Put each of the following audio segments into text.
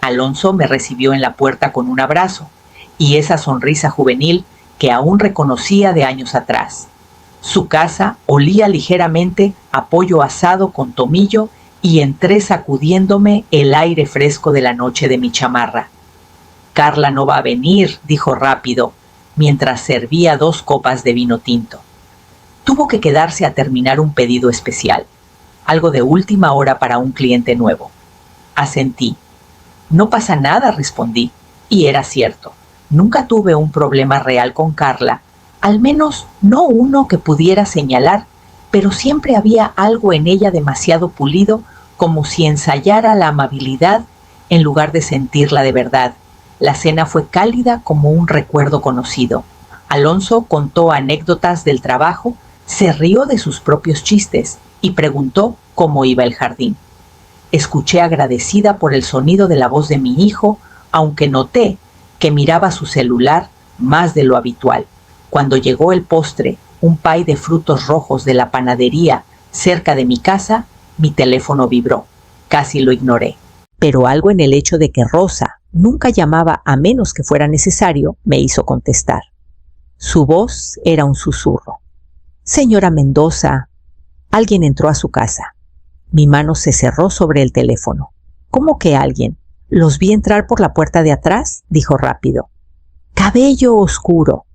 Alonso me recibió en la puerta con un abrazo y esa sonrisa juvenil que aún reconocía de años atrás. Su casa olía ligeramente a pollo asado con tomillo y entré sacudiéndome el aire fresco de la noche de mi chamarra. «Carla no va a venir», dijo rápido, mientras servía 2 copas de vino tinto. Tuvo que quedarse a terminar un pedido especial, algo de última hora para un cliente nuevo. Asentí. «No pasa nada», respondí, y era cierto. Nunca tuve un problema real con Carla, al menos no uno que pudiera señalar, pero siempre había algo en ella demasiado pulido, como si ensayara la amabilidad en lugar de sentirla de verdad. La cena fue cálida como un recuerdo conocido. Alonso contó anécdotas del trabajo, se rió de sus propios chistes y preguntó cómo iba el jardín. Escuché agradecida por el sonido de la voz de mi hijo, aunque noté que miraba su celular más de lo habitual. Cuando llegó el postre, un pay de frutos rojos de la panadería cerca de mi casa, mi teléfono vibró. Casi lo ignoré. Pero algo en el hecho de que Rosa nunca llamaba a menos que fuera necesario me hizo contestar. Su voz era un susurro. «Señora Mendoza». Alguien entró a su casa. Mi mano se cerró sobre el teléfono. «¿Cómo que alguien? Los vi entrar por la puerta de atrás», dijo rápido. «Cabello oscuro.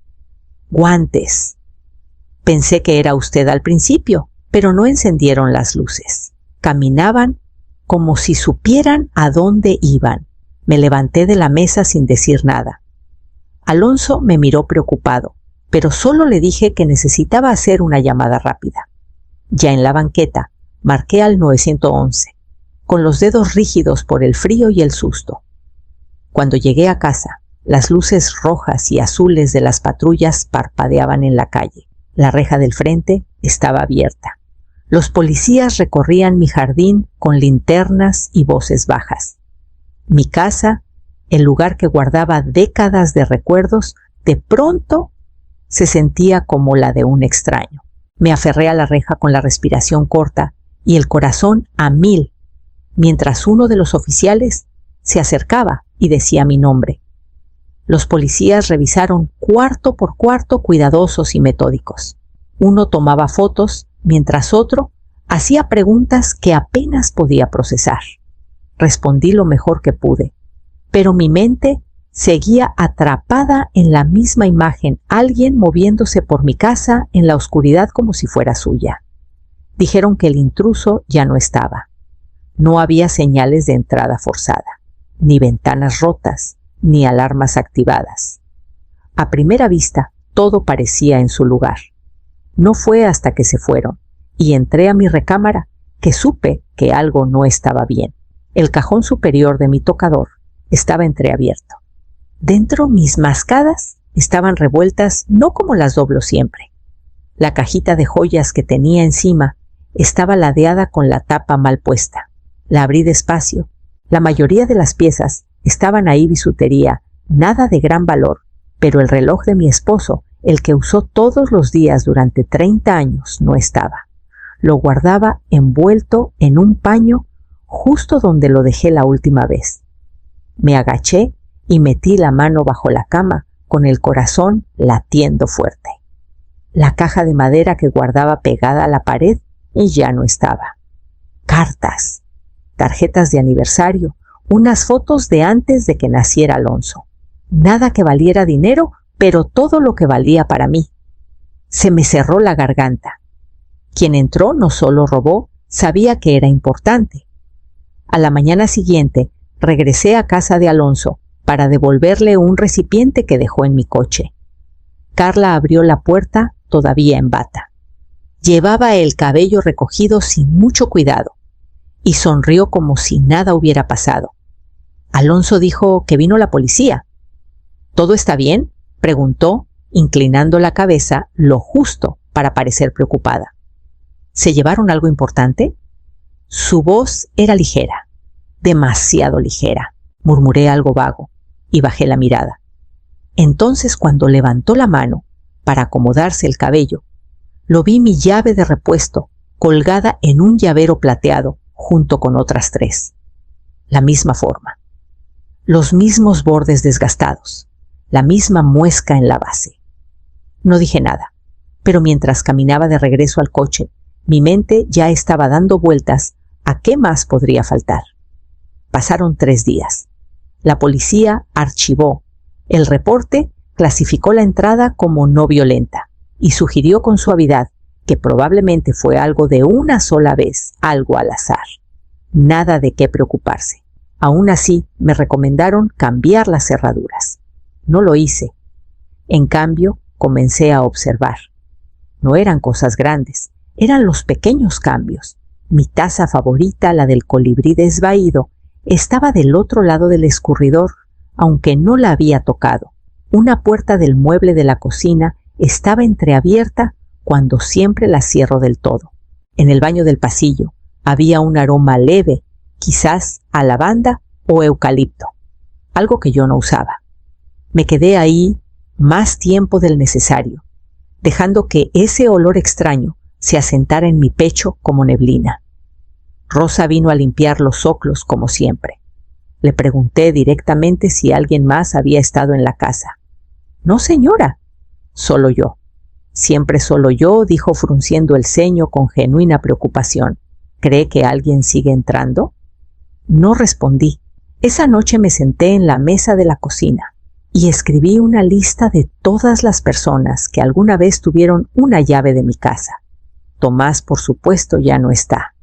Guantes». Pensé que era usted al principio, pero no encendieron las luces. Caminaban como si supieran a dónde iban. Me levanté de la mesa sin decir nada. Alonso me miró preocupado, pero solo le dije que necesitaba hacer una llamada rápida. Ya en la banqueta, marqué al 911, con los dedos rígidos por el frío y el susto. Cuando llegué a casa, las luces rojas y azules de las patrullas parpadeaban en la calle. La reja del frente estaba abierta. Los policías recorrían mi jardín con linternas y voces bajas. Mi casa, el lugar que guardaba décadas de recuerdos, de pronto se sentía como la de un extraño. Me aferré a la reja con la respiración corta y el corazón a 1000, mientras uno de los oficiales se acercaba y decía mi nombre. Los policías revisaron cuarto por cuarto, cuidadosos y metódicos. Uno tomaba fotos, mientras otro hacía preguntas que apenas podía procesar. Respondí lo mejor que pude, pero mi mente seguía atrapada en la misma imagen, alguien moviéndose por mi casa en la oscuridad como si fuera suya. Dijeron que el intruso ya no estaba. No había señales de entrada forzada, ni ventanas rotas, ni alarmas activadas. A primera vista, todo parecía en su lugar. No fue hasta que se fueron y entré a mi recámara que supe que algo no estaba bien. El cajón superior de mi tocador estaba entreabierto. Dentro, mis mascadas estaban revueltas no como las doblo siempre. La cajita de joyas que tenía encima estaba ladeada con la tapa mal puesta. La abrí despacio. La mayoría de las piezas estaban ahí bisutería, nada de gran valor, pero el reloj de mi esposo, el que usó todos los días durante 30 años, no estaba. Lo guardaba envuelto en un paño justo donde lo dejé la última vez. Me agaché y metí la mano bajo la cama con el corazón latiendo fuerte. La caja de madera que guardaba pegada a la pared y ya no estaba. Cartas, tarjetas de aniversario, unas fotos de antes de que naciera Alonso. Nada que valiera dinero, pero todo lo que valía para mí. Se me cerró la garganta. Quien entró no solo robó, sabía que era importante. A la mañana siguiente, regresé a casa de Alonso para devolverle un recipiente que dejó en mi coche. Carla abrió la puerta todavía en bata. Llevaba el cabello recogido sin mucho cuidado y sonrió como si nada hubiera pasado. Alonso dijo que vino la policía. ¿Todo está bien?, preguntó, inclinando la cabeza lo justo para parecer preocupada. ¿Se llevaron algo importante? Su voz era ligera, demasiado ligera. Murmuré algo vago y bajé la mirada. Entonces, cuando levantó la mano para acomodarse el cabello, lo vi mi llave de repuesto colgada en un llavero plateado junto con otras 3. La misma forma. los mismos bordes desgastados, la misma muesca en la base. No dije nada, pero mientras caminaba de regreso al coche, mi mente ya estaba dando vueltas a qué más podría faltar. Pasaron 3 días. La policía archivó el reporte, clasificó la entrada como no violenta y sugirió con suavidad que probablemente fue algo de una sola vez, algo al azar. Nada de qué preocuparse. Aún así, me recomendaron cambiar las cerraduras. No lo hice. En cambio, comencé a observar. No eran cosas grandes, eran los pequeños cambios. Mi taza favorita, la del colibrí desvaído, estaba del otro lado del escurridor, aunque no la había tocado. Una puerta del mueble de la cocina estaba entreabierta cuando siempre la cierro del todo. En el baño del pasillo había un aroma leve, quizás a lavanda o eucalipto, algo que yo no usaba. Me quedé ahí más tiempo del necesario, dejando que ese olor extraño se asentara en mi pecho como neblina. Rosa vino a limpiar los soclos como siempre. Le pregunté directamente si alguien más había estado en la casa. No, señora, solo yo. Siempre solo yo, dijo frunciendo el ceño con genuina preocupación. ¿Cree que alguien sigue entrando? No respondí. Esa noche me senté en la mesa de la cocina y escribí una lista de todas las personas que alguna vez tuvieron una llave de mi casa. Tomás, por supuesto, ya no está.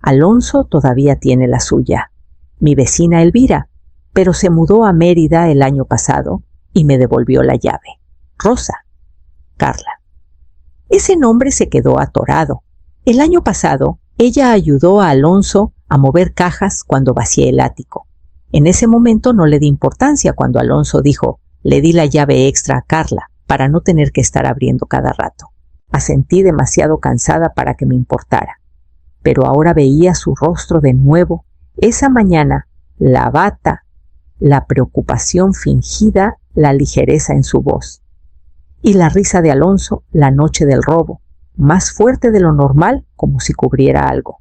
Alonso todavía tiene la suya. Mi vecina Elvira, pero se mudó a Mérida el año pasado y me devolvió la llave. Rosa. Carla. Ese nombre se quedó atorado. El año pasado, ella ayudó a Alonso a mover cajas cuando vacié el ático. En ese momento no le di importancia cuando Alonso dijo, le di la llave extra a Carla para no tener que estar abriendo cada rato. Asentí demasiado cansada para que me importara. Pero ahora veía su rostro de nuevo, esa mañana, la bata, la preocupación fingida, la ligereza en su voz. Y la risa de Alonso la noche del robo, más fuerte de lo normal, como si cubriera algo.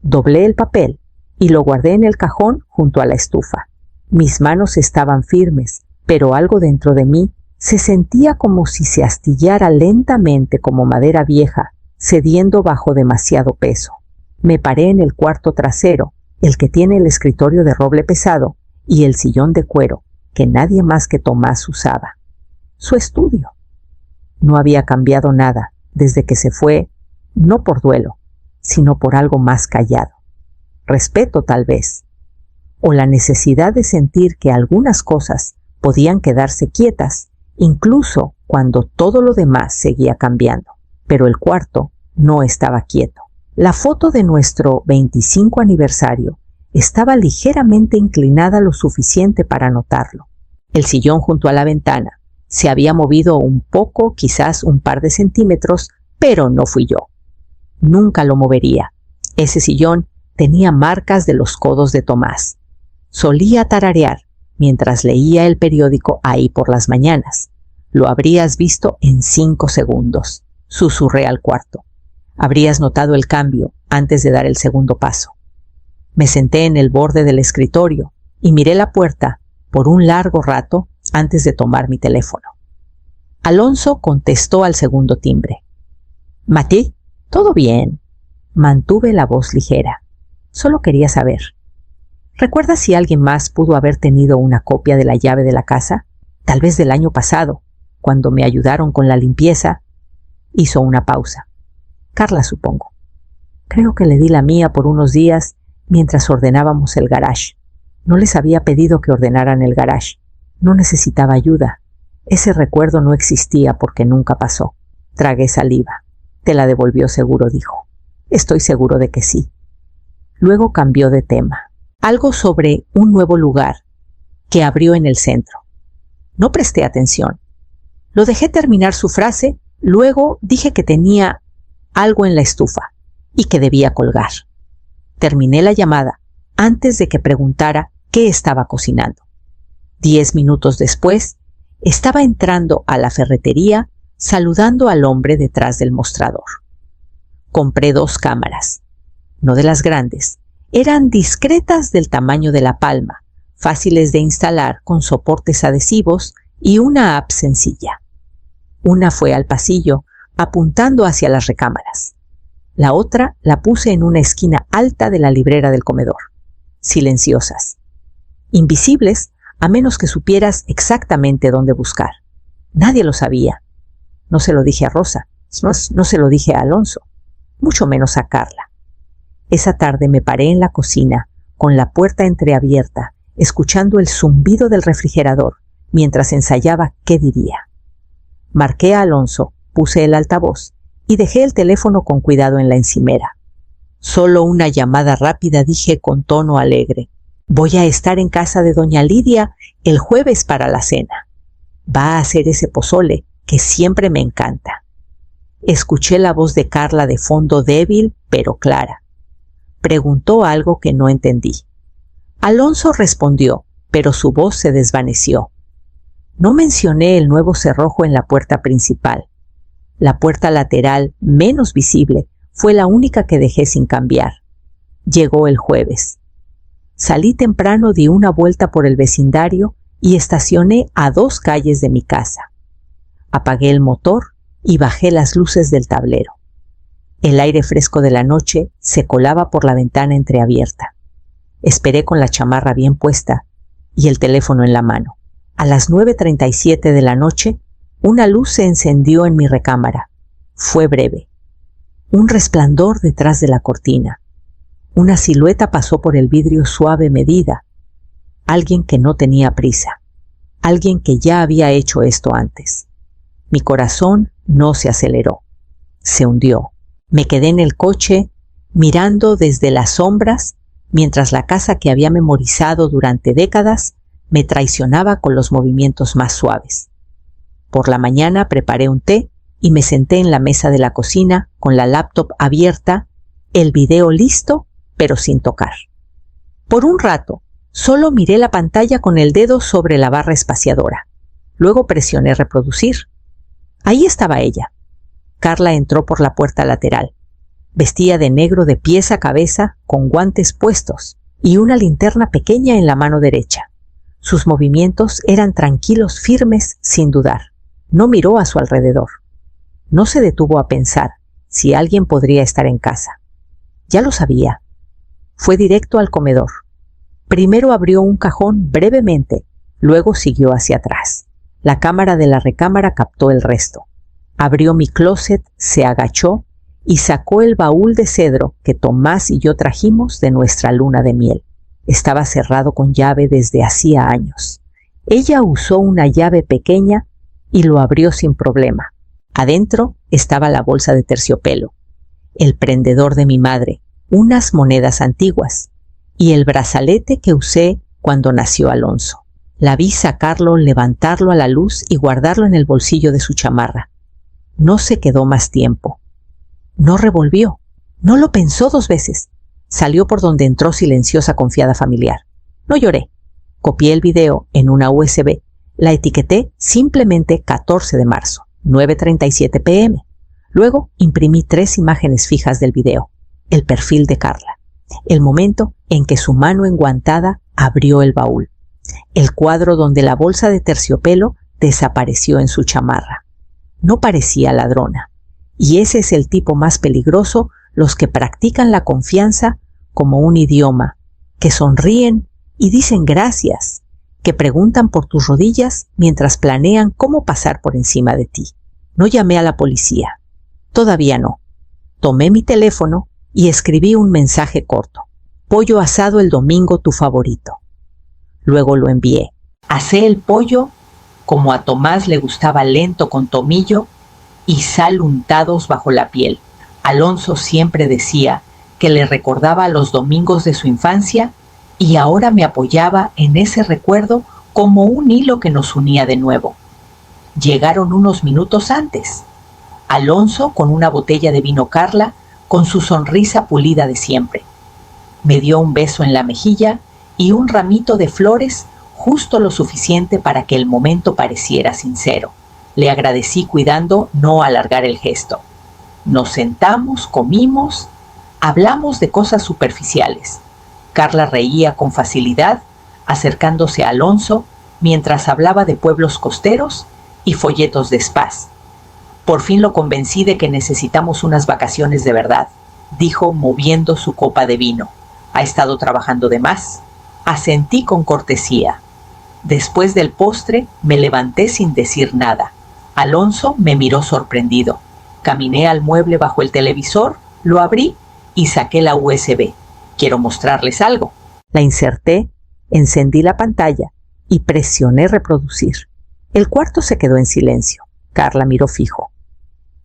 Doblé el papel y lo guardé en el cajón junto a la estufa. Mis manos estaban firmes, pero algo dentro de mí se sentía como si se astillara lentamente como madera vieja, cediendo bajo demasiado peso. Me paré en el cuarto trasero, el que tiene el escritorio de roble pesado y el sillón de cuero, que nadie más que Tomás usaba. Su estudio. No había cambiado nada desde que se fue, no por duelo, sino por algo más callado. Respeto, tal vez, o la necesidad de sentir que algunas cosas podían quedarse quietas, incluso cuando todo lo demás seguía cambiando. Pero el cuarto no estaba quieto. La foto de nuestro 25 aniversario estaba ligeramente inclinada lo suficiente para notarlo. El sillón junto a la ventana se había movido un poco, quizás un par de centímetros, pero no fui yo. Nunca lo movería. Ese sillón tenía marcas de los codos de Tomás. Solía tararear mientras leía el periódico ahí por las mañanas. Lo habrías visto en 5 segundos. Susurré al cuarto. Habrías notado el cambio antes de dar el segundo paso. Me senté en el borde del escritorio y miré la puerta por un largo rato antes de tomar mi teléfono. Alonso contestó al segundo timbre. «Mati, todo bien». Mantuve la voz ligera. Solo quería saber. ¿Recuerdas si alguien más pudo haber tenido una copia de la llave de la casa? Tal vez del año pasado, cuando me ayudaron con la limpieza. Hizo una pausa. Carla, supongo. Creo que le di la mía por unos días mientras ordenábamos el garage. No les había pedido que ordenaran el garage. No necesitaba ayuda. Ese recuerdo no existía porque nunca pasó. Tragué saliva. Te la devolvió seguro, dijo. Estoy seguro de que sí. Luego cambió de tema. Algo sobre un nuevo lugar que abrió en el centro. No presté atención. Lo dejé terminar su frase, luego dije que tenía algo en la estufa y que debía colgar. Terminé la llamada antes de que preguntara qué estaba cocinando. 10 minutos después, estaba entrando a la ferretería saludando al hombre detrás del mostrador. Compré 2 cámaras, no de las grandes, eran discretas del tamaño de la palma, fáciles de instalar con soportes adhesivos y una app sencilla. Una fue al pasillo, apuntando hacia las recámaras. La otra la puse en una esquina alta de la librera del comedor. Silenciosas. Invisibles, a menos que supieras exactamente dónde buscar. Nadie lo sabía. No se lo dije a Rosa, no se lo dije a Alonso, mucho menos a Carla. Esa tarde me paré en la cocina, con la puerta entreabierta, escuchando el zumbido del refrigerador, mientras ensayaba qué diría. Marqué a Alonso, puse el altavoz y dejé el teléfono con cuidado en la encimera. Solo una llamada rápida dije con tono alegre: voy a estar en casa de doña Lidia el jueves para la cena. Va a hacer ese pozole que siempre me encanta. Escuché la voz de Carla de fondo, débil pero clara. Preguntó algo que no entendí. Alonso respondió, pero su voz se desvaneció. No mencioné el nuevo cerrojo en la puerta principal. La puerta lateral, menos visible, fue la única que dejé sin cambiar. Llegó el jueves. Salí temprano, di una vuelta por el vecindario y estacioné a 2 calles de mi casa. Apagué el motor y bajé las luces del tablero. El aire fresco de la noche se colaba por la ventana entreabierta. Esperé con la chamarra bien puesta y el teléfono en la mano. A las 9:37 de la noche, una luz se encendió en mi recámara. Fue breve. Un resplandor detrás de la cortina. Una silueta pasó por el vidrio suave medida. Alguien que no tenía prisa. Alguien que ya había hecho esto antes. Mi corazón no se aceleró. Se hundió. Me quedé en el coche, mirando desde las sombras, mientras la casa que había memorizado durante décadas me traicionaba con los movimientos más suaves. Por la mañana preparé un té y me senté en la mesa de la cocina con la laptop abierta, el video listo, pero sin tocar. Por un rato, solo miré la pantalla con el dedo sobre la barra espaciadora. Luego presioné reproducir. Ahí estaba ella. Carla entró por la puerta lateral. Vestía de negro de pies a cabeza, con guantes puestos y una linterna pequeña en la mano derecha. Sus movimientos eran tranquilos, firmes, sin dudar. No miró a su alrededor. No se detuvo a pensar si alguien podría estar en casa. Ya lo sabía. Fue directo al comedor. Primero abrió un cajón brevemente, luego siguió hacia atrás. La cámara de la recámara captó el resto. Abrió mi closet, se agachó y sacó el baúl de cedro que Tomás y yo trajimos de nuestra luna de miel. Estaba cerrado con llave desde hacía años. Ella usó una llave pequeña y lo abrió sin problema. Adentro estaba la bolsa de terciopelo, el prendedor de mi madre, unas monedas antiguas y el brazalete que usé cuando nació Alonso. La vi sacarlo, levantarlo a la luz y guardarlo en el bolsillo de su chamarra. No se quedó más tiempo. No revolvió. No lo pensó 2 veces. Salió por donde entró silenciosa, confiada familiar. No lloré. Copié el video en una USB. La etiqueté simplemente 14 de marzo, 9:37 p.m. Luego imprimí 3 imágenes fijas del video. El perfil de Carla. El momento en que su mano enguantada abrió el baúl. El cuadro donde la bolsa de terciopelo desapareció en su chamarra. No parecía ladrona. Y ese es el tipo más peligroso, los que practican la confianza como un idioma, que sonríen y dicen gracias, que preguntan por tus rodillas mientras planean cómo pasar por encima de ti. No llamé a la policía. Todavía no. Tomé mi teléfono y escribí un mensaje corto. Pollo asado el domingo, tu favorito. Luego lo envié. Asé el pollo como a Tomás le gustaba, lento, con tomillo y sal untados bajo la piel. Alonso siempre decía que le recordaba los domingos de su infancia y ahora me apoyaba en ese recuerdo como un hilo que nos unía de nuevo. Llegaron unos minutos antes. Alonso con una botella de vino Carla, con su sonrisa pulida de siempre. Me dio un beso en la mejilla y un ramito de flores, justo lo suficiente para que el momento pareciera sincero. Le agradecí cuidando no alargar el gesto. Nos sentamos, comimos, hablamos de cosas superficiales. Carla reía con facilidad, acercándose a Alonso mientras hablaba de pueblos costeros y folletos de spas. Por fin lo convencí de que necesitamos unas vacaciones de verdad, dijo moviendo su copa de vino. ¿Ha estado trabajando de más? Asentí con cortesía. Después del postre me levanté sin decir nada. Alonso me miró sorprendido. Caminé al mueble bajo el televisor, lo abrí y saqué la USB. Quiero mostrarles algo. La inserté, encendí la pantalla y presioné reproducir. El cuarto se quedó en silencio. Carla miró fijo.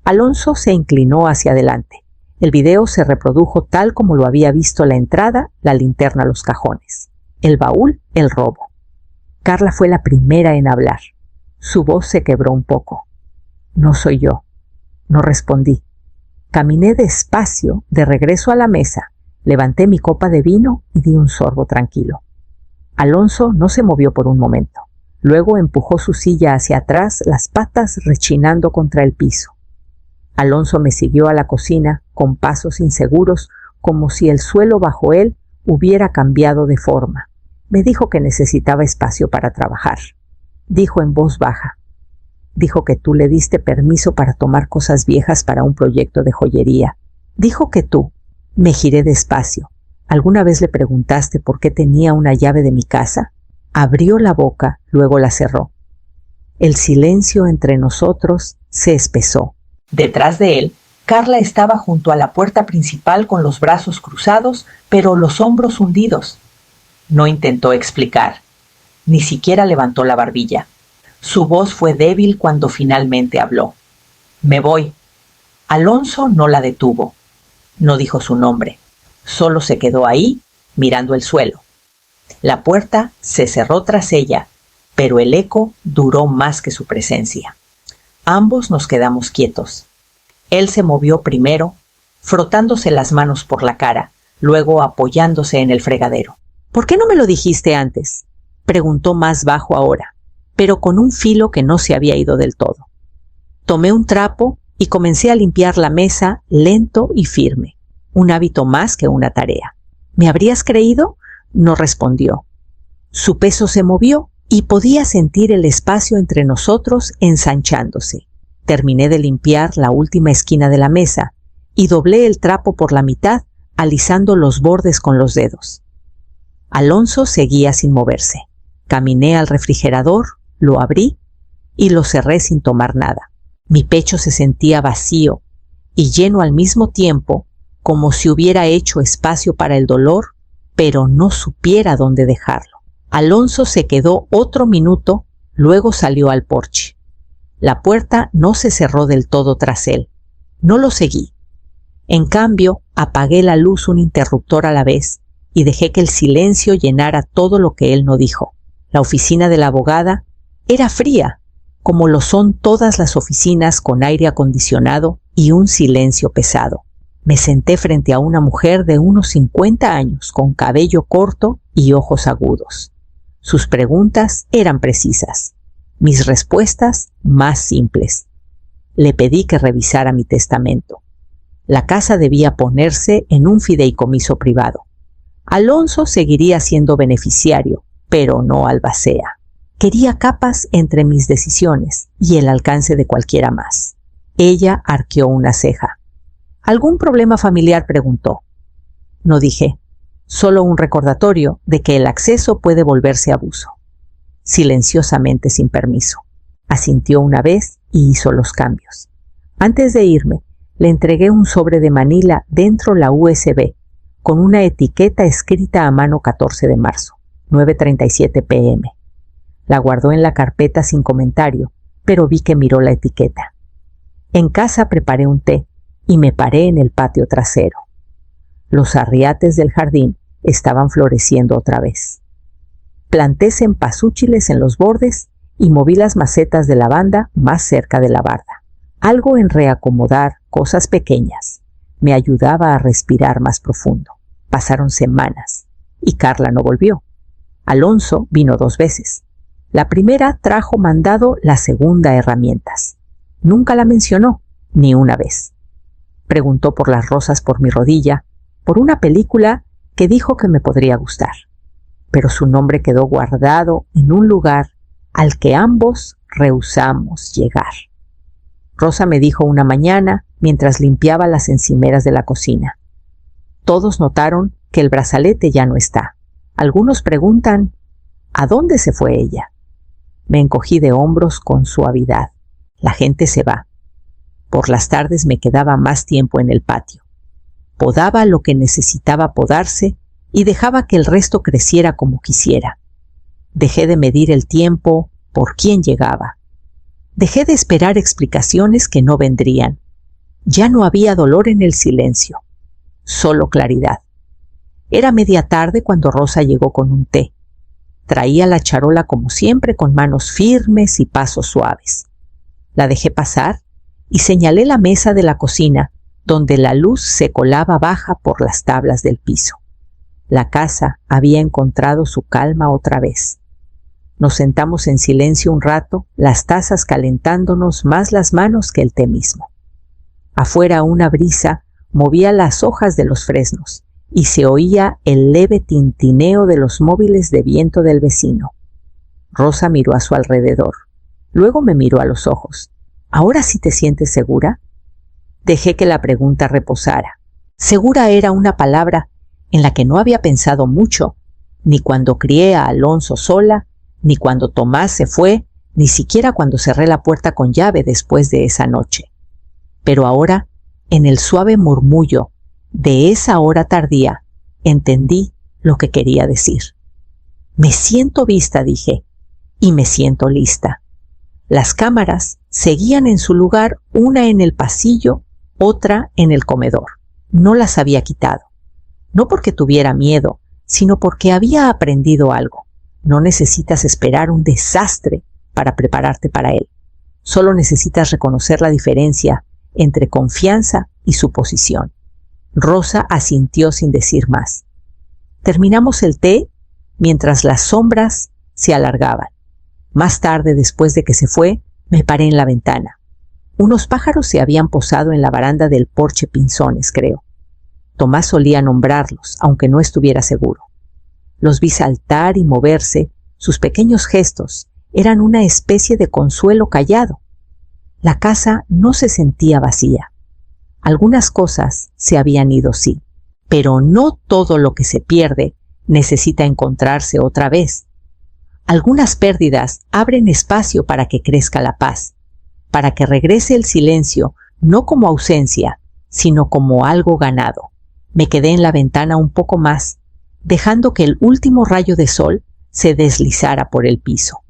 Alonso se inclinó hacia adelante. El video se reprodujo tal como lo había visto: la entrada, la linterna, los cajones, el baúl, el robo. Carla fue la primera en hablar. Su voz se quebró un poco. No soy yo. No respondí. Caminé despacio de regreso a la mesa, levanté mi copa de vino y di un sorbo tranquilo. Alonso no se movió por un momento. Luego empujó su silla hacia atrás, las patas rechinando contra el piso. Alonso me siguió a la cocina con pasos inseguros, como si el suelo bajo él hubiera cambiado de forma. Me dijo que necesitaba espacio para trabajar. Dijo en voz baja. Dijo que tú le diste permiso para tomar cosas viejas para un proyecto de joyería. Dijo que tú. Me giré despacio. ¿Alguna vez le preguntaste por qué tenía una llave de mi casa? Abrió la boca, luego la cerró. El silencio entre nosotros se espesó. Detrás de él, Carla estaba junto a la puerta principal con los brazos cruzados, pero los hombros hundidos. No intentó explicar. Ni siquiera levantó la barbilla. Su voz fue débil cuando finalmente habló. Me voy. Alonso no la detuvo. No dijo su nombre. Solo se quedó ahí, mirando el suelo. La puerta se cerró tras ella, pero el eco duró más que su presencia. Ambos nos quedamos quietos. Él se movió primero, frotándose las manos por la cara, luego apoyándose en el fregadero. ¿Por qué no me lo dijiste antes?, preguntó más bajo ahora, pero con un filo que no se había ido del todo. Tomé un trapo y comencé a limpiar la mesa lento y firme, un hábito más que una tarea. ¿Me habrías creído? No respondió. Su peso se movió y podía sentir el espacio entre nosotros ensanchándose. Terminé de limpiar la última esquina de la mesa y doblé el trapo por la mitad, alisando los bordes con los dedos. Alonso seguía sin moverse. Caminé al refrigerador, lo abrí y lo cerré sin tomar nada. Mi pecho se sentía vacío y lleno al mismo tiempo, como si hubiera hecho espacio para el dolor, pero no supiera dónde dejarlo. Alonso se quedó otro minuto, luego salió al porche. La puerta no se cerró del todo tras él. No lo seguí. En cambio, apagué la luz un interruptor a la vez y dejé que el silencio llenara todo lo que él no dijo. La oficina de la abogada era fría, como lo son todas las oficinas con aire acondicionado y un silencio pesado. Me senté frente a una mujer de unos 50 años, con cabello corto y ojos agudos. Sus preguntas eran precisas, mis respuestas más simples. Le pedí que revisara mi testamento. La casa debía ponerse en un fideicomiso privado. Alonso seguiría siendo beneficiario, pero no albacea. Quería capas entre mis decisiones y el alcance de cualquiera más. Ella arqueó una ceja. ¿Algún problema familiar?, preguntó. No dije, solo un recordatorio de que el acceso puede volverse abuso. Silenciosamente, sin permiso. Asintió una vez y hizo los cambios. Antes de irme, le entregué un sobre de Manila dentro la USB, con una etiqueta escrita a mano 14 de marzo, 9:37 p.m. La guardó en la carpeta sin comentario, pero vi que miró la etiqueta. En casa preparé un té y me paré en el patio trasero. Los arriates del jardín estaban floreciendo otra vez. Planté cempasúchiles en los bordes y moví las macetas de lavanda más cerca de la barda. Algo en reacomodar cosas pequeñas me ayudaba a respirar más profundo. Pasaron semanas y Carla no volvió. Alonso vino 2 veces. La primera trajo mandado, la segunda herramientas. Nunca la mencionó, ni una vez. Preguntó por las rosas por mi rodilla, por una película que dijo que me podría gustar. pero su nombre quedó guardado en un lugar al que ambos rehusamos llegar. Rosa me dijo una mañana mientras limpiaba las encimeras de la cocina. Todos notaron que el brazalete ya no está. Algunos preguntan, ¿a dónde se fue ella? Me encogí de hombros con suavidad. La gente se va. Por las tardes me quedaba más tiempo en el patio. Podaba lo que necesitaba podarse y dejaba que el resto creciera como quisiera. Dejé de medir el tiempo por quién llegaba. Dejé de esperar explicaciones que no vendrían. Ya no había dolor en el silencio, solo claridad. Era media tarde cuando Rosa llegó con un té. Traía la charola como siempre con manos firmes y pasos suaves. La dejé pasar y señalé la mesa de la cocina donde la luz se colaba baja por las tablas del piso. La casa había encontrado su calma otra vez. Nos sentamos en silencio un rato, las tazas calentándonos más las manos que el té mismo. Afuera una brisa movía las hojas de los fresnos y se oía el leve tintineo de los móviles de viento del vecino. Rosa miró a su alrededor. Luego me miró a los ojos. ¿Ahora sí te sientes segura? Dejé que la pregunta reposara. Segura era una palabra en la que no había pensado mucho, ni cuando crié a Alonso sola, ni cuando Tomás se fue, ni siquiera cuando cerré la puerta con llave después de esa noche. Pero ahora, en el suave murmullo de esa hora tardía, entendí lo que quería decir. Me siento vista, dije, y me siento lista. Las cámaras seguían en su lugar, una en el pasillo, otra en el comedor. No las había quitado. No porque tuviera miedo, sino porque había aprendido algo. No necesitas esperar un desastre para prepararte para él. Solo necesitas reconocer la diferencia entre confianza y suposición. Rosa asintió sin decir más. Terminamos el té mientras las sombras se alargaban. Más tarde, después de que se fue, me paré en la ventana. Unos pájaros se habían posado en la baranda del porche Pinzones, creo. Tomás solía nombrarlos, aunque no estuviera seguro. Los vi saltar y moverse. Sus pequeños gestos eran una especie de consuelo callado. La casa no se sentía vacía. Algunas cosas se habían ido, sí, pero no todo lo que se pierde necesita encontrarse otra vez. Algunas pérdidas abren espacio para que crezca la paz, para que regrese el silencio, no como ausencia, sino como algo ganado. Me quedé en la ventana un poco más, dejando que el último rayo de sol se deslizara por el piso.